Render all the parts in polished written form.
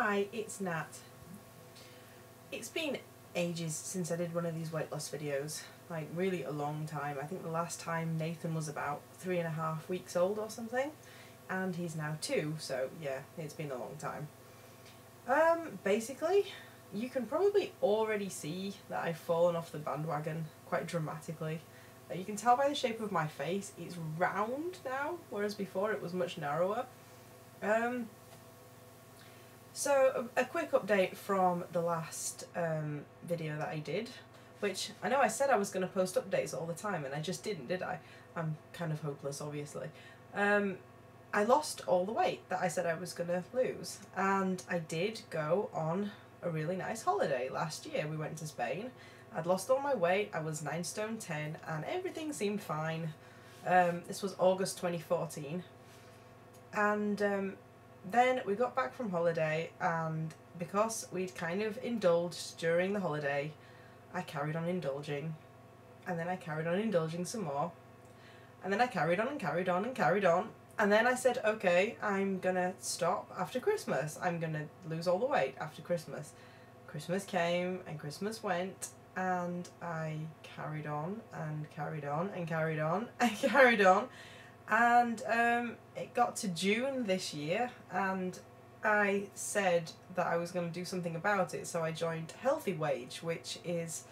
Hi, it's Nat. It's been ages since I did one of these weight loss videos, like really a long time. I think the last time Nathan was about 3.5 weeks old or something, and he's now 2, so yeah, it's been a long time. Basically, you can probably already see that I've fallen off the bandwagon quite dramatically. You can tell by the shape of my face, it's round now, whereas before it was much narrower. So a quick update from the last video that I did, which I know I said I was going to post updates all the time and I just didn't, did I? I'm kind of hopeless, obviously. I lost all the weight that I said I was going to lose, and I did go on a really nice holiday last year. We went to Spain. I'd lost all my weight, I was 9 stone 10 and everything seemed fine. This was August 2014, and then we got back from holiday, and because we'd kind of indulged during the holiday, I carried on indulging, and then I carried on indulging some more, and then I carried on and carried on and carried on, and then I said, okay, I'm gonna stop after Christmas. I'm gonna lose all the weight after Christmas. Christmas came and Christmas went, and I carried on and carried on and carried on and carried on. And it got to June this year, and I said that I was going to do something about it, so I joined Healthy Wage, which is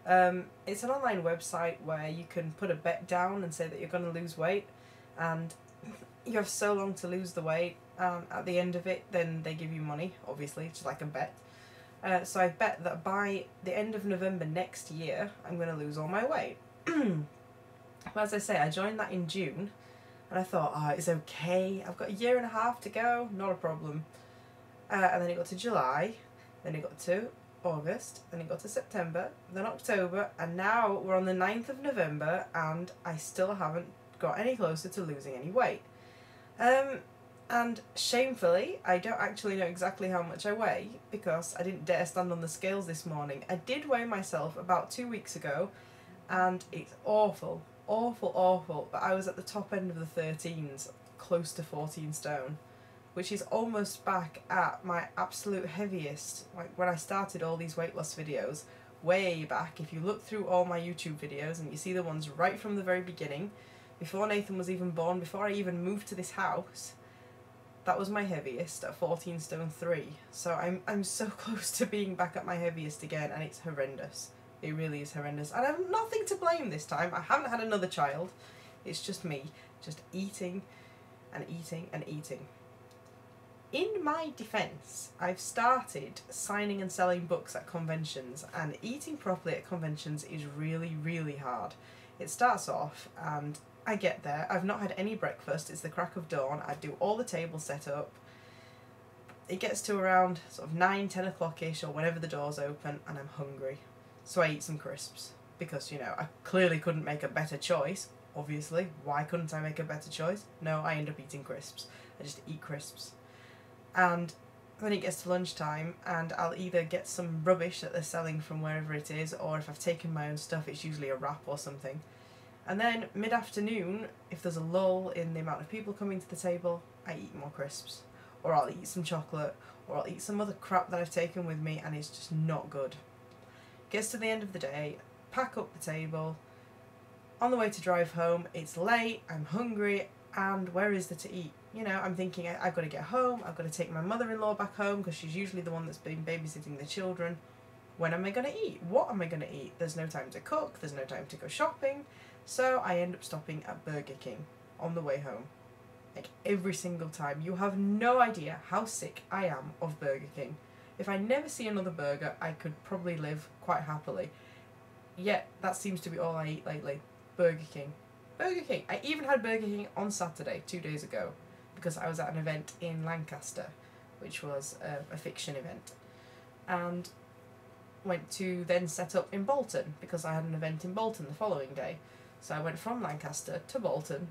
it's an online website where you can put a bet down and say that you're going to lose weight, and you have so long to lose the weight, and at the end of it then they give you money, obviously, just like a bet. So I bet that by the end of November next year I'm going to lose all my weight. But as I say, I joined that in June, and I thought, oh, it's okay, I've got 1.5 years to go, not a problem. And then it got to July, then it got to August, then it got to September, then October, and now we're on the 9th of November, and I still haven't got any closer to losing any weight. And shamefully, I don't actually know exactly how much I weigh, because I didn't dare stand on the scales this morning. I did weigh myself about 2 weeks ago, and it's awful. Awful, but I was at the top end of the 13s, close to 14 stone, which is almost back at my absolute heaviest, like when I started all these weight loss videos, way back. If you look through all my YouTube videos and you see the ones right from the very beginning, before Nathan was even born, before I even moved to this house, that was my heaviest at 14 stone 3. So I'm so close to being back at my heaviest again, and it's horrendous. It really is horrendous. And I have nothing to blame this time. I haven't had another child. It's just me, just eating and eating and eating. In my defence, I've started signing and selling books at conventions, and eating properly at conventions is really, really hard. It starts off and I get there, I've not had any breakfast, it's the crack of dawn, I do all the tables set up. It gets to around sort of 9-10 o'clock-ish, or whenever the doors open, and I'm hungry. So I eat some crisps, because, you know, I clearly couldn't make a better choice, obviously. Why couldn't I make a better choice? No, I end up eating crisps. I just eat crisps. And then it gets to lunchtime, and I'll either get some rubbish that they're selling from wherever it is, or if I've taken my own stuff, it's usually a wrap or something. And then mid-afternoon, if there's a lull in the amount of people coming to the table, I eat more crisps. Or I'll eat some chocolate, or I'll eat some other crap that I've taken with me, and it's just not good. Gets to the end of the day, pack up the table, on the way to drive home, it's late, I'm hungry, and where is there to eat? You know, I'm thinking I've got to get home, I've got to take my mother-in-law back home, because she's usually the one that's been babysitting the children. When am I going to eat? What am I going to eat? There's no time to cook, there's no time to go shopping, so I end up stopping at Burger King on the way home. Like, every single time. You have no idea how sick I am of Burger King. If I never see another burger, I could probably live quite happily. Yet, that seems to be all I eat lately. Burger King. Burger King. I even had Burger King on Saturday, 2 days ago, because I was at an event in Lancaster, which was a fiction event. And went to then set up in Bolton, because I had an event in Bolton the following day. So I went from Lancaster to Bolton,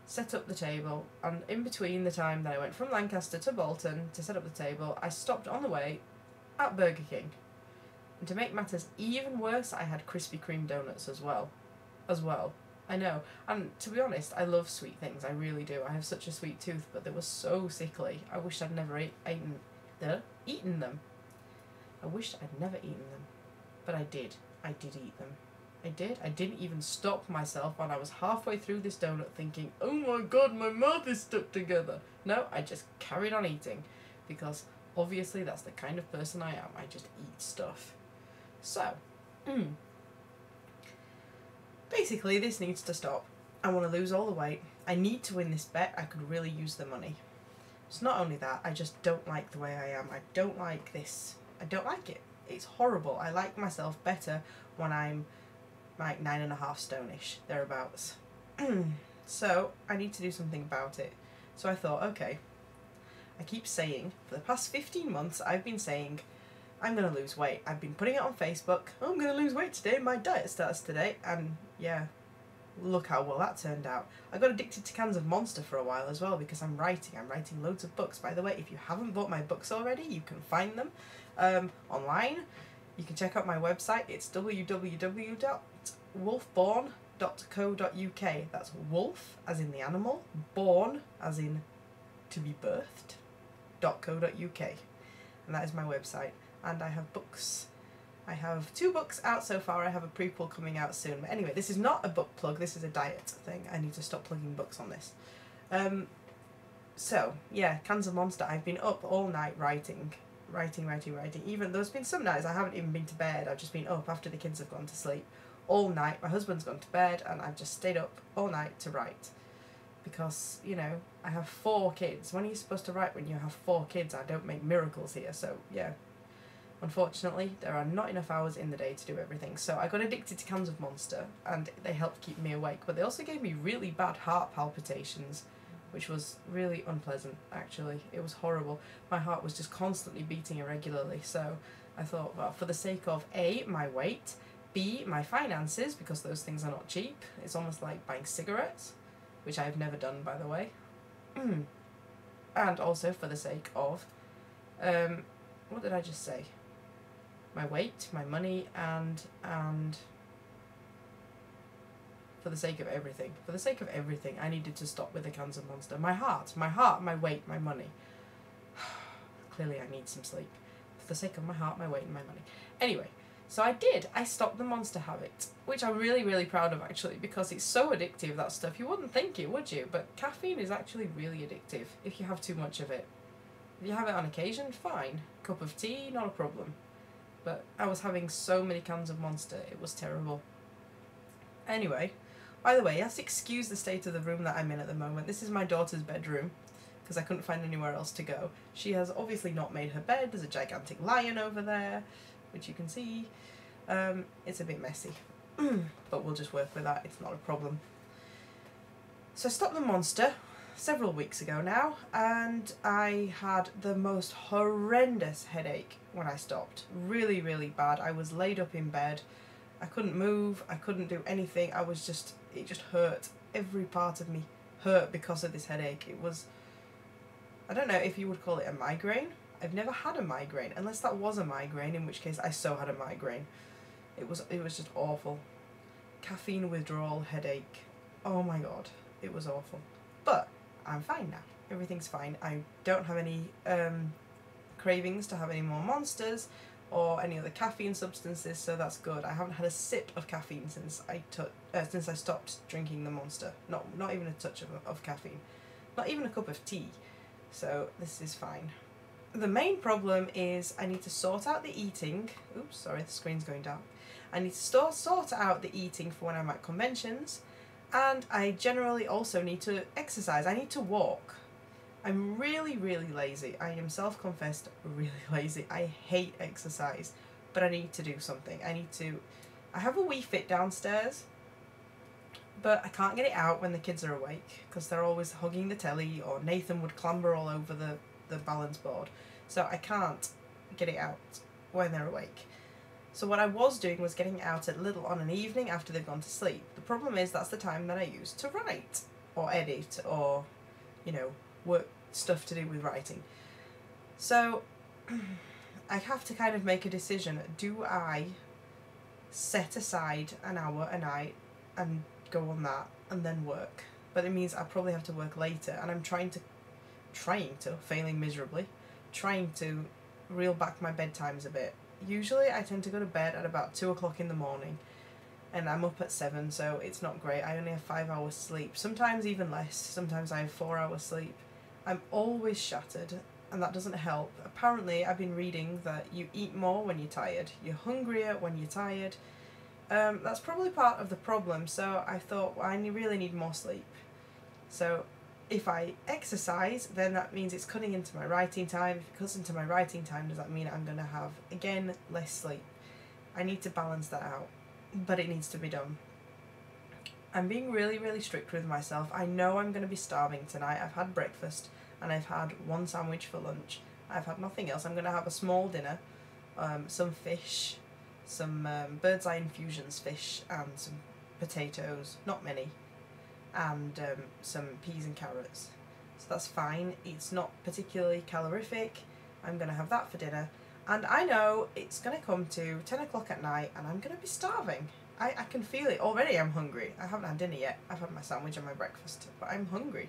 set up the table, and in between the time that I went from Lancaster to Bolton to set up the table, I stopped on the way at Burger King. And to make matters even worse, I had Krispy Kreme donuts as well. I know, and to be honest, I love sweet things, I really do. I have such a sweet tooth, but they were so sickly. I wish I'd never eaten eaten them. I wished I'd never eaten them, but I did. I did eat them. I did. I didn't even stop myself when I was halfway through this donut thinking, oh my god, my mouth is stuck together. No, I just carried on eating because obviously that's the kind of person I am. I just eat stuff. So, basically this needs to stop. I want to lose all the weight. I need to win this bet. I could really use the money. It's not only that, I just don't like the way I am. I don't like this. I don't like it. It's horrible. I like myself better when I'm like 9.5 stone-ish, thereabouts. So I need to do something about it. So I thought, okay, I keep saying, for the past 15 months, I've been saying, I'm going to lose weight. I've been putting it on Facebook. Oh, I'm going to lose weight today. My diet starts today. And yeah, look how well that turned out. I got addicted to cans of Monster for a while as well because I'm writing. I'm writing loads of books. By the way, if you haven't bought my books already, you can find them online. You can check out my website. It's www.wolfborn.co.uk. That's wolf as in the animal, born as in to be birthed, .co.uk. And that is my website. And I have books. I have 2 books out so far. I have a prequel coming out soon. But anyway, this is not a book plug. This is a diet thing. I need to stop plugging books on this. So, yeah, cans of Monster. I've been up all night writing. Even there's been some nights I haven't even been to bed. I've just been up after the kids have gone to sleep all night. My husband's gone to bed and I've just stayed up all night to write because, you know, I have 4 kids. When are you supposed to write when you have 4 kids? I don't make miracles here. So yeah, unfortunately there are not enough hours in the day to do everything. So I got addicted to cans of Monster and they helped keep me awake, but they also gave me really bad heart palpitations, which was really unpleasant, actually. It was horrible. My heart was just constantly beating irregularly, so I thought, well, for the sake of A, my weight, B, my finances, because those things are not cheap. It's almost like buying cigarettes, which I've never done, by the way. And also for the sake of, what did I just say? My weight, my money, and for the sake of everything. For the sake of everything, I needed to stop with the cans of Monster. My heart, my weight, my money. Clearly I need some sleep. For the sake of my heart, my weight, and my money. Anyway, so I did. I stopped the Monster habit, which I'm really, really proud of, actually, because it's so addictive, that stuff. You wouldn't think it, would you? But caffeine is actually really addictive if you have too much of it. If you have it on occasion, fine. Cup of tea, not a problem. But I was having so many cans of Monster, it was terrible. Anyway, by the way, you have to excuse the state of the room that I'm in at the moment. This is my daughter's bedroom, because I couldn't find anywhere else to go. She has obviously not made her bed. There's a gigantic lion over there, which you can see. It's a bit messy, but we'll just work with that. It's not a problem. So I stopped the Monster several weeks ago now, and I had the most horrendous headache when I stopped. Really, really bad. I was laid up in bed. I couldn't move, I couldn't do anything. It just hurt. Every part of me hurt because of this headache. It was, I don't know if you would call it a migraine. I've never had a migraine, unless that was a migraine, in which case I so had a migraine. It was just awful. Caffeine withdrawal headache. Oh my god, it was awful. But I'm fine now. Everything's fine. I don't have any cravings to have any more Monsters or any other caffeine substances, so that's good. I haven't had a sip of caffeine since I stopped drinking the Monster. Not even a touch of caffeine. Not even a cup of tea. So this is fine. The main problem is I need to sort out the eating. Oops, sorry, the screen's going dark. I need to sort out the eating for when I'm at conventions, and I generally also need to exercise. I need to walk. I'm really, really lazy. I am self-confessed really lazy. I hate exercise, but I need to do something. I have a Wii Fit downstairs, but I can't get it out when the kids are awake because they're always hugging the telly, or Nathan would clamber all over the balance board. So I can't get it out when they're awake. So what I was doing was getting it out at little on an evening after they've gone to sleep. The problem is that's the time that I use to write or edit or, you know, work stuff to do with writing. So I have to kind of make a decision. Do I set aside an hour a night and go on that and then work? But it means I probably have to work later, and I'm failing miserably, trying to reel back my bedtimes a bit. Usually I tend to go to bed at about 2 o'clock in the morning, and I'm up at 7, so it's not great. I only have 5 hours sleep, sometimes even less. Sometimes I have 4 hours sleep. I'm always shattered, and that doesn't help. Apparently I've been reading that you eat more when you're tired, you're hungrier when you're tired. That's probably part of the problem, so I thought, well, I really need more sleep. So if I exercise, then that means it's cutting into my writing time. If it cuts into my writing time, does that mean I'm going to have, again, less sleep? I need to balance that out, but it needs to be done. I'm being really, really strict with myself. I know I'm going to be starving tonight. I've had breakfast and I've had 1 sandwich for lunch. I've had nothing else. I'm going to have a small dinner, some fish, some bird's eye infusions fish, and some potatoes, not many, and some peas and carrots. So that's fine. It's not particularly calorific. I'm going to have that for dinner. And I know it's going to come to 10 o'clock at night and I'm going to be starving. I can feel it. Already I'm hungry. I haven't had dinner yet. I've had my sandwich and my breakfast, but I'm hungry.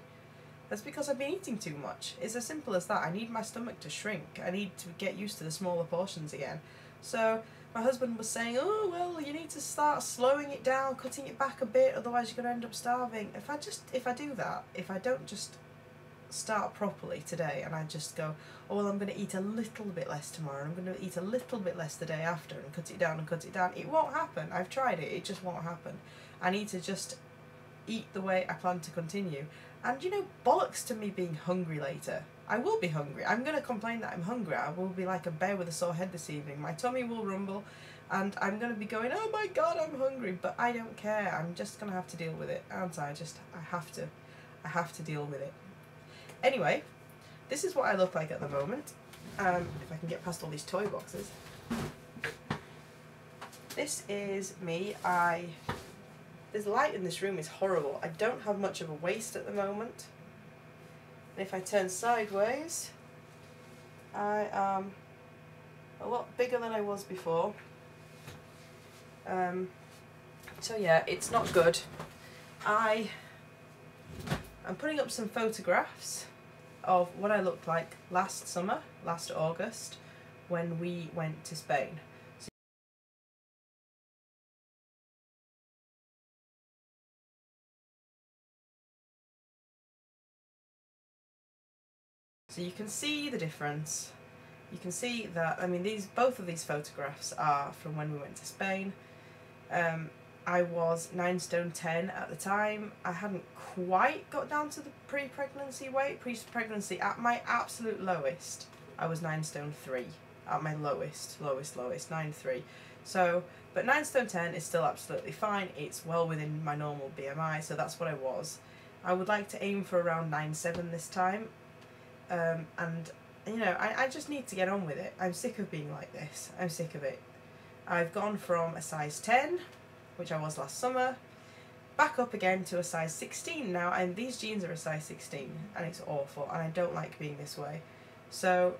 That's because I've been eating too much. It's as simple as that. I need my stomach to shrink. I need to get used to the smaller portions again. So my husband was saying, oh, well, you need to start slowing it down, cutting it back a bit, otherwise you're going to end up starving. If I do that, if I don't just start properly today and I just go, oh, well, I'm going to eat a little bit less tomorrow, I'm going to eat a little bit less the day after, and cut it down, it won't happen. I've tried it just won't happen. I need to just eat the way I plan to continue. And you know, bollocks to me being hungry later. I will be hungry. I'm going to complain that I'm hungry. I will be like a bear with a sore head this evening. My tummy will rumble and I'm going to be going, oh my god, I'm hungry. But I don't care. I'm just going to have to deal with it, aren't I? I have to deal with it. Anyway, this is what I look like at the moment. If I can get past all these toy boxes. This is me. This light in this room is horrible. I don't have much of a waist at the moment. And if I turn sideways, I am a lot bigger than I was before. So yeah, it's not good. I'm putting up some photographs of what I looked like last summer, last August, when we went to Spain. So you can see the difference. You can see that, I mean, both of these photographs are from when we went to Spain. I was 9 stone 10 at the time. I hadn't quite got down to the pre-pregnancy weight. Pre-pregnancy, at my absolute lowest, I was 9 stone 3. At my lowest, 9'3". So, but 9 stone 10 is still absolutely fine. It's well within my normal BMI, so that's what I was. I would like to aim for around 9'7" this time. And, you know, I just need to get on with it. I'm sick of being like this. I'm sick of it. I've gone from a size 10, which I was last summer, back up again to a size 16 now, and these jeans are a size 16, and it's awful, and I don't like being this way. So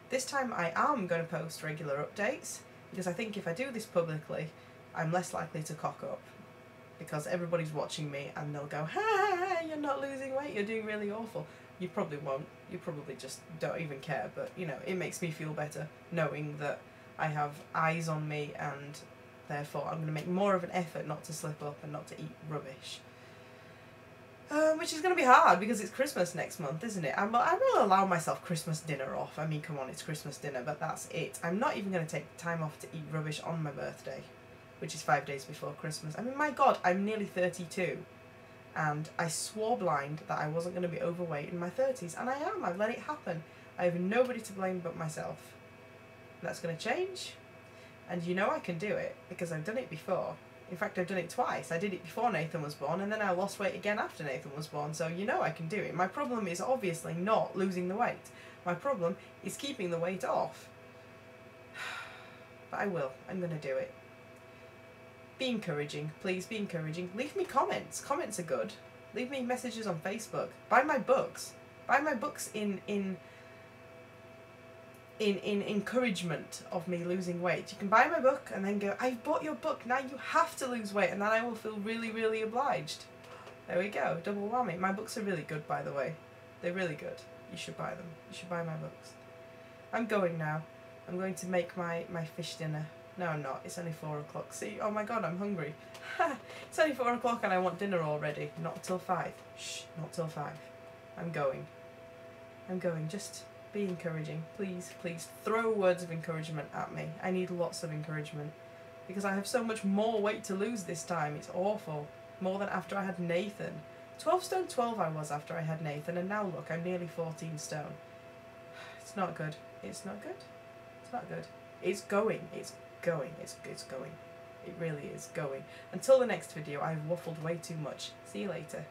this time I am going to post regular updates, because I think if I do this publicly, I'm less likely to cock up, because everybody's watching me and they'll go, ha, you're not losing weight, you're doing really awful. You probably won't, you probably just don't even care, but you know, it makes me feel better knowing that I have eyes on me, and therefore I'm going to make more of an effort not to slip up and not to eat rubbish. Which is going to be hard because it's Christmas next month, isn't it? I will allow myself Christmas dinner off. I mean, come on, it's Christmas dinner, but that's it. I'm not even going to take time off to eat rubbish on my birthday, which is 5 days before Christmas. I mean, my God, I'm nearly 32. And I swore blind that I wasn't going to be overweight in my 30s, and I am. I've let it happen. I have nobody to blame but myself. That's going to change, and you know I can do it because I've done it before. In fact, I've done it twice. I did it before Nathan was born, and then I lost weight again after Nathan was born, so you know I can do it. My problem is obviously not losing the weight. My problem is keeping the weight off. But I will. I'm going to do it. Be encouraging. Please be encouraging. Leave me comments. Comments are good. Leave me messages on Facebook. Buy my books. Buy my books in encouragement of me losing weight. You can buy my book and then go, I've bought your book, now you have to lose weight, and then I will feel really, really obliged. There we go, double whammy. My books are really good, by the way. They're really good. You should buy them. You should buy my books. I'm going now. I'm going to make my fish dinner. No, I'm not. It's only 4 o'clock. See? Oh my god, I'm hungry. It's only 4 o'clock and I want dinner already. Not till 5. Shh, not till 5. I'm going. I'm going. Just be encouraging. Please, please throw words of encouragement at me. I need lots of encouragement. Because I have so much more weight to lose this time. It's awful. More than after I had Nathan. 12 stone 12 I was after I had Nathan, and now look, I'm nearly 14 stone. It's not good. It's not good. It's not good. It's going. It's going. It's going. It really is going. Until the next video, I've waffled way too much. See you later.